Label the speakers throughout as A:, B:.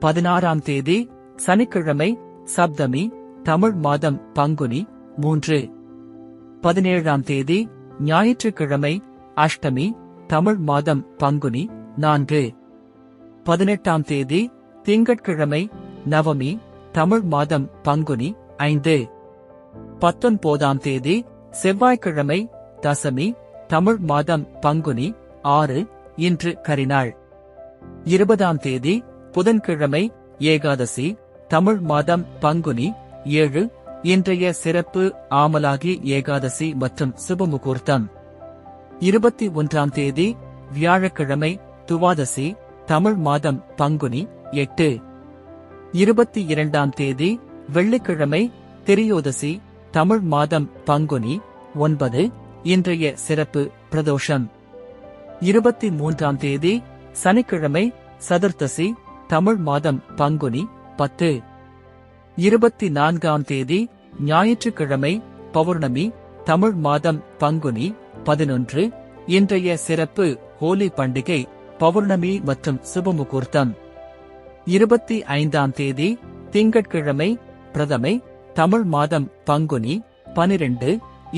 A: 16ஆம் தேதி சனிக்கிழமை சப்தமி, தமிழ் மாதம் பங்குனி 3. 17ஆம் தேதி ஞாயிற்றுக்கிழமை அஷ்டமி, தமிழ் மாதம் பங்குனி 4. 18ஆம் தேதி திங்கட்கிழமை நவமி, தமிழ் மாதம் பங்குனி 5. 19ஆம் தேதி செவ்வாய்க்கிழமை தசமி, தமிழ் மாதம் பங்குனி 6. இன்று கரிநாள். 20ஆம் தேதி புதன்கிழமை ஏகாதசி, தமிழ் மாதம் பங்குனி 7. இன்றைய சிறப்பு ஆமலாகி ஏகாதசி மற்றும் சுபமுகூர்த்தம். 21ஆம் தேதி வியாழக்கிழமை துவாதசி, தமிழ் மாதம் பங்குனி 8. 22ஆம் தேதி வெள்ளிக்கிழமை திரியோதசி, தமிழ் மாதம் பங்குனி 9. இன்றைய சிறப்பு பிரதோஷம். 23ஆம் தேதி சனிக்கிழமை சதுர்த்தசி, தமிழ் மாதம் பங்குனி 10. 24ஆம் தேதி ஞாயிற்றுக்கிழமை பௌர்ணமி, தமிழ் மாதம் பங்குனி 11. இன்றைய சிறப்பு ஹோலி பண்டிகை, பௌர்ணமி மற்றும் சுபமுகூர்த்தம். 25ஆம் தேதி திங்கட்கிழமை பிரதமை, தமிழ் மாதம் பங்குனி 12.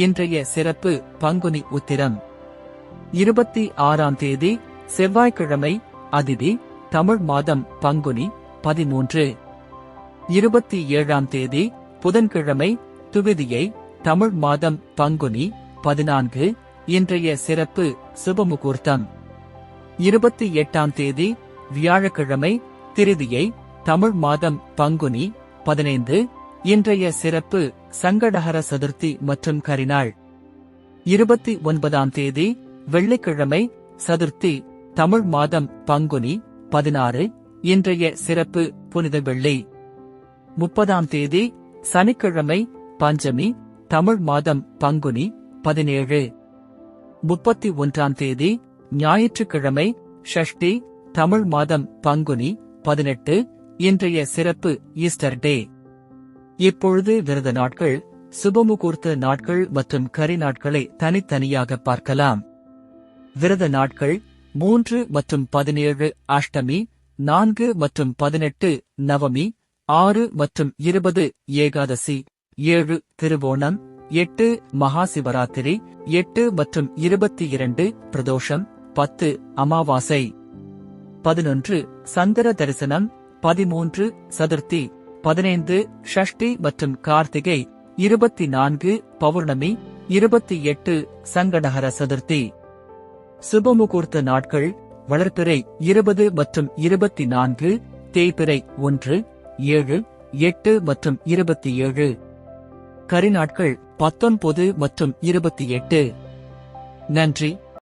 A: இன்றைய சிறப்பு பங்குனி உத்திரம். 26ஆம் தேதி செவ்வாய்க்கிழமை அதிதி, தமிழ் மாதம் பங்குனி 13. 27ஆம் தேதி புதன்கிழமை துவிதியை, தமிழ் மாதம் பங்குனி 14. இன்றைய சிறப்பு சுபமுகூர்த்தம். 28ஆம் தேதி வியாழக்கிழமை திருதியை, தமிழ் மாதம் பங்குனி 15. இன்றைய சிறப்பு சங்கடஹர சதுர்த்தி மற்றும் கரிநாள். 29ஆம் தேதி வெள்ளிக்கிழமை சதுர்த்தி, தமிழ் மாதம் பங்குனி 16. இன்றைய சிறப்பு புனித வெள்ளி. 30ஆம் தேதி சனிக்கிழமை பஞ்சமி, தமிழ் மாதம் பங்குனி 17. 31ஆம் தேதி ஞாயிற்றுக்கிழமை ஷஷ்டி, தமிழ் மாதம் பங்குனி 18. இன்றைய சிறப்பு ஈஸ்டர் டே. இப்பொழுது விரத நாட்கள், சுபமுகூர்த்த நாட்கள் மற்றும் கரி நாட்களை தனித்தனியாக பார்க்கலாம். விரத நாட்கள் 3 மற்றும் 17 அஷ்டமி, 4 மற்றும் 18 நவமி, 6 மற்றும் 20 ஏகாதசி, 7 திருவோணம், 8 மகாசிவராத்திரி, 8 மற்றும் 22 பிரதோஷம், 10 அமாவாசை, 11 சந்திர தரிசனம், 13 சதுர்த்தி, 15 ஷஷ்டி மற்றும் கார்த்திகை, 24 பௌர்ணமி, 28 சங்கடஹர சதுர்த்தி. சுபமுகூர்த்த நாட்கள் வளர்பிறை 20 மற்றும் 24, தேய்பிறை 1, 7, 8 மற்றும் 27. கரிநாட்கள் 19 மற்றும் 28. நன்றி.